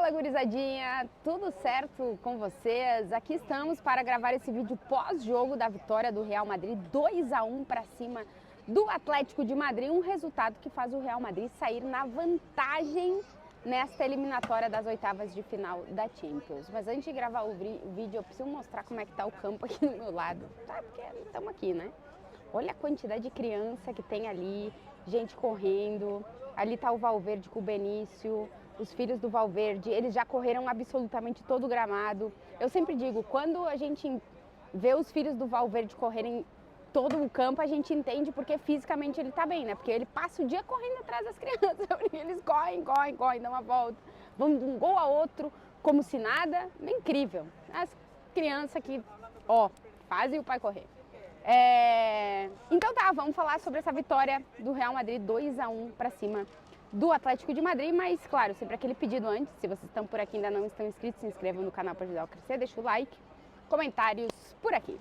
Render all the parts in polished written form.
Fala, gurizadinha, tudo certo com vocês? Aqui estamos para gravar esse vídeo pós-jogo da vitória do Real Madrid 2-1 para cima do Atlético de Madrid, um resultado que faz o Real Madrid sair na vantagem nesta eliminatória das oitavas de final da Champions. Mas antes de gravar o vídeo, eu preciso mostrar como é que tá o campo aqui do meu lado, tá? Porque estamos aqui, né? Olha a quantidade de criança que tem ali, gente correndo, ali tá o Valverde com o Benício. Os filhos do Valverde, eles já correram absolutamente todo o gramado. Eu sempre digo, quando a gente vê os filhos do Valverde correrem todo o campo, a gente entende porque fisicamente ele tá bem, né? Porque ele passa o dia correndo atrás das crianças, eles correm, dão uma volta, vão de um gol a outro, como se nada, é incrível. As crianças que, fazem o pai correr. Então tá, vamos falar sobre essa vitória do Real Madrid 2-1 para cima do Atlético de Madrid, mas claro, sempre aquele pedido antes, se vocês estão por aqui e ainda não estão inscritos, se inscrevam no canal para ajudar a crescer, deixa o like, comentários por aqui.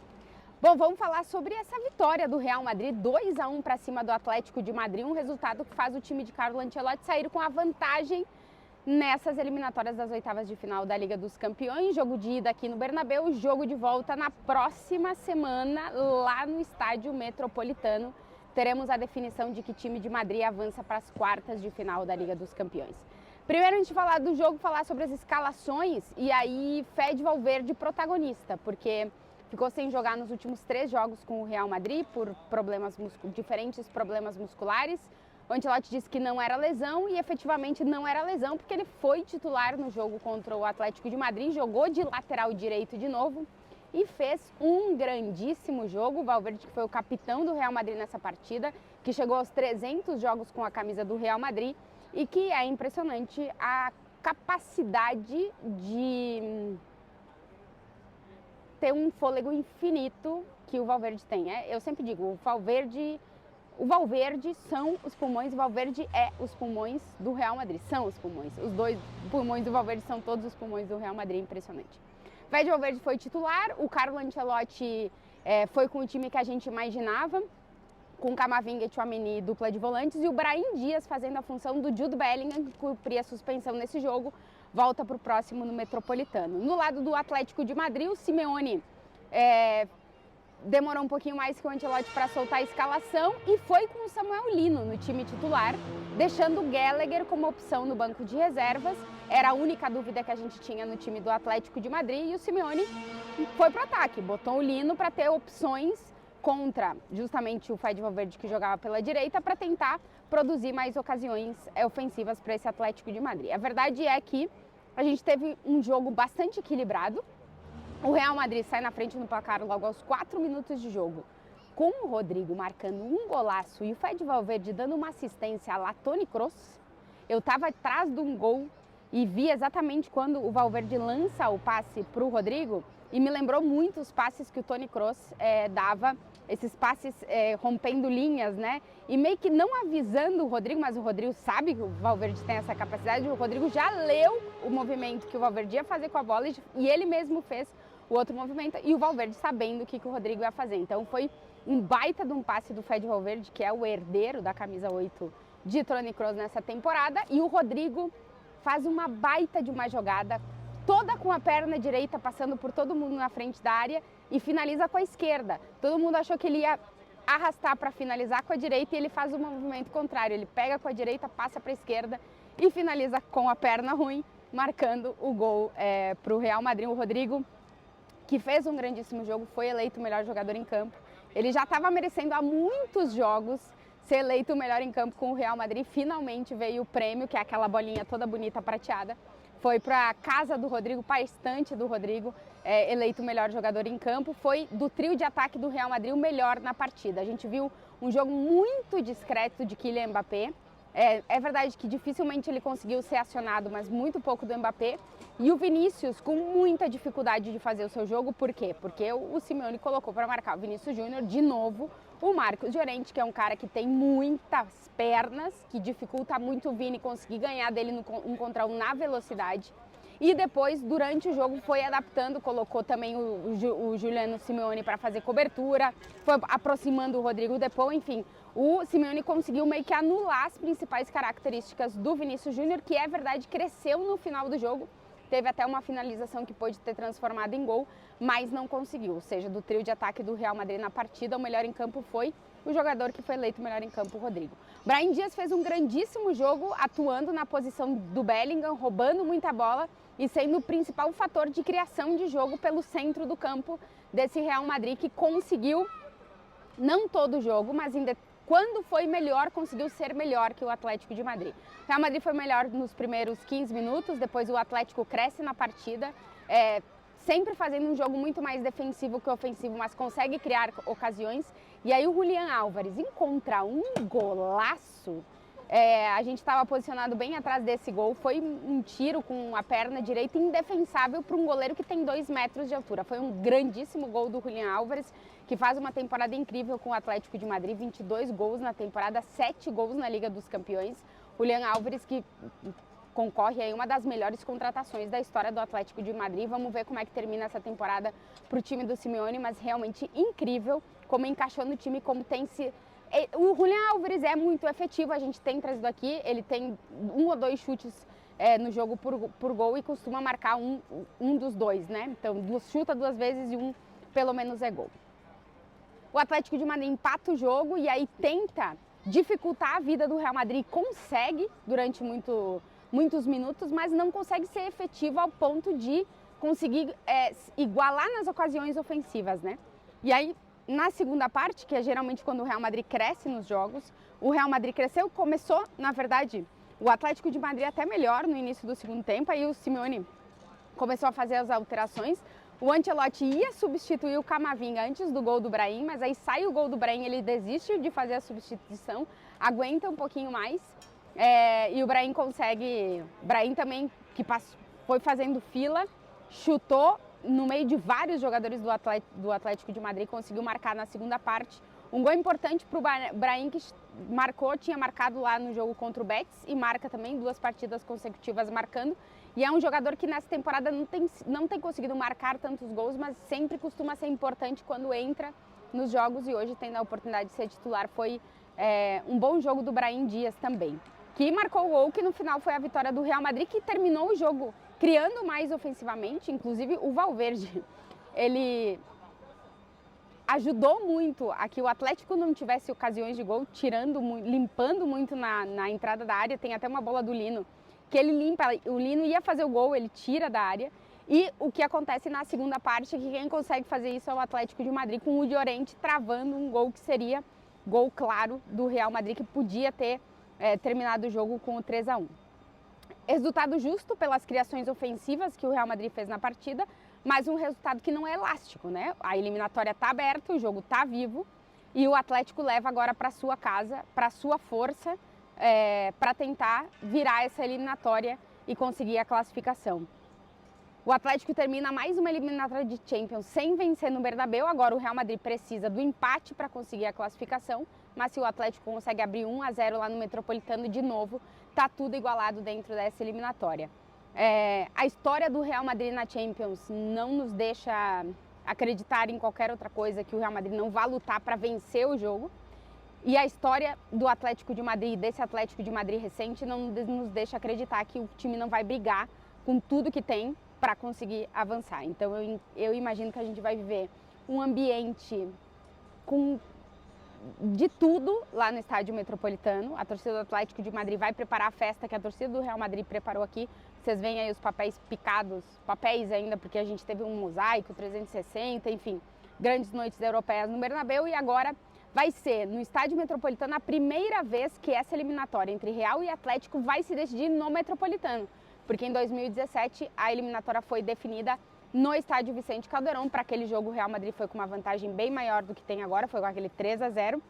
Bom, vamos falar sobre essa vitória do Real Madrid 2-1 para cima do Atlético de Madrid, um resultado que faz o time de Carlo Ancelotti sair com a vantagem nessas eliminatórias das oitavas de final da Liga dos Campeões, jogo de ida aqui no Bernabéu, jogo de volta na próxima semana lá no Estádio Metropolitano. Teremos a definição de que time de Madrid avança para as quartas de final da Liga dos Campeões. Primeiro, antes de falar do jogo, falar sobre as escalações e aí Fede Valverde protagonista, porque ficou sem jogar nos últimos 3 jogos com o Real Madrid por diferentes problemas musculares. O Ancelotti disse que não era lesão e efetivamente não era lesão, porque ele foi titular no jogo contra o Atlético de Madrid, jogou de lateral direito de novo e fez um grandíssimo jogo. O Valverde, que foi o capitão do Real Madrid nessa partida, que chegou aos 300 jogos com a camisa do Real Madrid e que é impressionante a capacidade de ter um fôlego infinito que o Valverde tem. Eu sempre digo, o Valverde são os pulmões, o Valverde é os pulmões do Real Madrid, são os pulmões. Os 2 pulmões do Valverde são todos os pulmões do Real Madrid, impressionante. Fede Valverde foi titular, o Carlo Ancelotti foi com o time que a gente imaginava, com Camavinga e Tchouaméni, dupla de volantes, e o Brahim Dias fazendo a função do Jude Bellingham, que cumpria suspensão nesse jogo, volta para o próximo no Metropolitano. No lado do Atlético de Madrid, o Simeone demorou um pouquinho mais que o Ancelotti para soltar a escalação e foi com o Samuel Lino no time titular, deixando o Gallagher como opção no banco de reservas. Era a única dúvida que a gente tinha no time do Atlético de Madrid e o Simeone foi para o ataque, botou o Lino para ter opções contra justamente o Fede Valverde, que jogava pela direita, para tentar produzir mais ocasiões ofensivas para esse Atlético de Madrid. A verdade é que a gente teve um jogo bastante equilibrado. O Real Madrid sai na frente no placar logo aos 4 minutos de jogo, com o Rodrigo marcando um golaço e o Fede Valverde dando uma assistência à la Toni Kroos. Eu estava atrás de um gol e vi exatamente quando o Valverde lança o passe para o Rodrigo e me lembrou muito os passes que o Toni Kroos dava, esses passes rompendo linhas, né? E meio que não avisando o Rodrigo, mas o Rodrigo sabe que o Valverde tem essa capacidade, o Rodrigo já leu o movimento que o Valverde ia fazer com a bola e ele mesmo fez o outro movimento, e o Valverde sabendo o que o Rodrigo ia fazer. Então foi um baita de um passe do Fede Valverde, que é o herdeiro da camisa 8 de Toni Kroos nessa temporada, e o Rodrigo faz uma baita de uma jogada, toda com a perna direita, passando por todo mundo na frente da área e finaliza com a esquerda. Todo mundo achou que ele ia arrastar para finalizar com a direita e ele faz o movimento contrário. Ele pega com a direita, passa para a esquerda e finaliza com a perna ruim, marcando o gol para o Real Madrid. O Rodrigo, que fez um grandíssimo jogo, foi eleito o melhor jogador em campo. Ele já estava merecendo há muitos jogos ser eleito o melhor em campo com o Real Madrid. Finalmente veio o prêmio, que é aquela bolinha toda bonita prateada. Foi para a casa do Rodrigo, para a estante do Rodrigo, eleito o melhor jogador em campo. Foi do trio de ataque do Real Madrid o melhor na partida. A gente viu um jogo muito discreto de Kylian Mbappé. É verdade que dificilmente ele conseguiu ser acionado, mas muito pouco do Mbappé. E o Vinícius com muita dificuldade de fazer o seu jogo. Por quê? Porque o Simeone colocou para marcar o Vinícius Júnior de novo o Marcos Llorente, que é um cara que tem muitas pernas, que dificulta muito o Vini conseguir ganhar dele no 1 contra 1 na velocidade. e depois, durante o jogo, foi adaptando, colocou também o Juliano Simeone para fazer cobertura, foi aproximando o Rodrigo Depô, enfim. O Simeone conseguiu meio que anular as principais características do Vinícius Júnior, que é verdade, cresceu no final do jogo, teve até uma finalização que pôde ter transformado em gol, mas não conseguiu. Ou seja, do trio de ataque do Real Madrid na partida, o melhor em campo foi o jogador que foi eleito melhor em campo, o Rodrigo. Brahim Dias fez um grandíssimo jogo, atuando na posição do Bellingham, roubando muita bola e sendo o principal fator de criação de jogo pelo centro do campo desse Real Madrid, que conseguiu, não todo o jogo, mas quando foi melhor, conseguiu ser melhor que o Atlético de Madrid. O Real Madrid foi melhor nos primeiros 15 minutos, depois o Atlético cresce na partida, sempre fazendo um jogo muito mais defensivo que ofensivo, mas consegue criar ocasiões. E aí o Julián Álvares encontra um golaço. A gente estava posicionado bem atrás desse gol, foi um tiro com a perna direita indefensável para um goleiro que tem 2 metros de altura. Foi um grandíssimo gol do Julián Álvares, que faz uma temporada incrível com o Atlético de Madrid, 22 gols na temporada, 7 gols na Liga dos Campeões. Julián Álvares, que concorre aí uma das melhores contratações da história do Atlético de Madrid. Vamos ver como é que termina essa temporada para o time do Simeone, mas realmente incrível como encaixou no time, como tem se... O Julián Álvares é muito efetivo, a gente tem trazido aqui, ele tem 1 ou 2 chutes no jogo por gol e costuma marcar um dos 2, né? Então, chuta 2 vezes e um pelo menos é gol. O Atlético de Madrid empata o jogo e aí tenta dificultar a vida do Real Madrid, consegue durante muitos minutos, mas não consegue ser efetivo ao ponto de conseguir igualar nas ocasiões ofensivas, né? E aí, na segunda parte, que é geralmente quando o Real Madrid cresce nos jogos, o Real Madrid cresceu, começou, na verdade, o Atlético de Madrid até melhor no início do segundo tempo, aí o Simeone começou a fazer as alterações. O Ancelotti ia substituir o Camavinga antes do gol do Brahim, mas aí sai o gol do Brahim, ele desiste de fazer a substituição, aguenta um pouquinho mais e o Brahim consegue... Brahim também, que foi fazendo fila, chutou no meio de vários jogadores do Atlético de Madrid, conseguiu marcar na segunda parte. Um gol importante para o Brahim, que tinha marcado lá no jogo contra o Betis e marca também 2 partidas consecutivas marcando. E é um jogador que nessa temporada não tem conseguido marcar tantos gols, mas sempre costuma ser importante quando entra nos jogos e hoje tendo a oportunidade de ser titular. Foi um bom jogo do Brahim Dias também, que marcou o gol, que no final foi a vitória do Real Madrid, que terminou o jogo criando mais ofensivamente. Inclusive o Valverde, ele ajudou muito a que o Atlético não tivesse ocasiões de gol, limpando muito na entrada da área. Tem até uma bola do Lino, que ele limpa, o Lino ia fazer o gol, ele tira da área. E o que acontece na segunda parte é que quem consegue fazer isso é o Atlético de Madrid, com o Llorente travando um gol que seria gol claro do Real Madrid, que podia ter terminado o jogo com o 3-1. Resultado justo pelas criações ofensivas que o Real Madrid fez na partida, mas um resultado que não é elástico, né? A eliminatória está aberta, o jogo está vivo e o Atlético leva agora para sua casa, para sua força, para tentar virar essa eliminatória e conseguir a classificação. O Atlético termina mais uma eliminatória de Champions sem vencer no Bernabéu. Agora o Real Madrid precisa do empate para conseguir a classificação, mas se o Atlético consegue abrir 1-0 lá no Metropolitano de novo, tá tudo igualado dentro dessa eliminatória. A história do Real Madrid na Champions não nos deixa acreditar em qualquer outra coisa, que o Real Madrid não vá lutar para vencer o jogo. E a história do Atlético de Madrid, desse Atlético de Madrid recente, não nos deixa acreditar que o time não vai brigar com tudo que tem para conseguir avançar. Então eu imagino que a gente vai viver um ambiente de tudo lá no Estádio Metropolitano. A torcida do Atlético de Madrid vai preparar a festa que a torcida do Real Madrid preparou aqui. Vocês veem aí os papéis picados, papéis ainda, porque a gente teve um mosaico 360, enfim, grandes noites europeias no Bernabéu. E agora vai ser no Estádio Metropolitano a primeira vez que essa eliminatória entre Real e Atlético vai se decidir no Metropolitano, porque em 2017 a eliminatória foi definida no Estádio Vicente Calderón. Para aquele jogo o Real Madrid foi com uma vantagem bem maior do que tem agora, foi com aquele 3-0.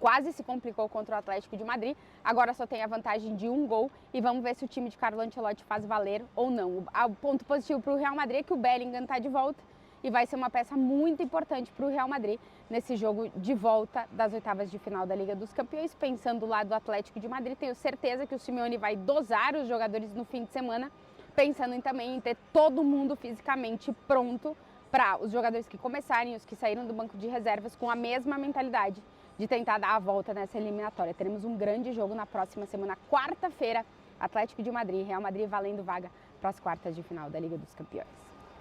Quase se complicou contra o Atlético de Madrid, agora só tem a vantagem de 1 gol e vamos ver se o time de Carlo Ancelotti faz valer ou não. O ponto positivo para o Real Madrid é que o Bellingham está de volta e vai ser uma peça muito importante para o Real Madrid nesse jogo de volta das oitavas de final da Liga dos Campeões. Pensando lá do Atlético de Madrid, tenho certeza que o Simeone vai dosar os jogadores no fim de semana pensando também em ter todo mundo fisicamente pronto para os jogadores que começarem, os que saíram do banco de reservas com a mesma mentalidade de tentar dar a volta nessa eliminatória. Teremos um grande jogo na próxima semana, quarta-feira, Atlético de Madrid e Real Madrid valendo vaga para as quartas de final da Liga dos Campeões.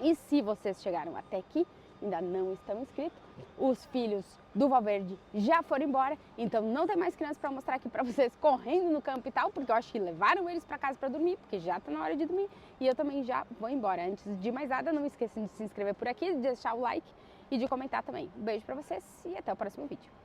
E se vocês chegaram até aqui, ainda não estão inscritos, os filhos do Valverde já foram embora, então não tem mais crianças para mostrar aqui para vocês correndo no campo e tal, porque eu acho que levaram eles para casa para dormir, porque já está na hora de dormir e eu também já vou embora. Antes de mais nada, não esqueçam de se inscrever por aqui, de deixar o like e de comentar também. Um beijo para vocês e até o próximo vídeo.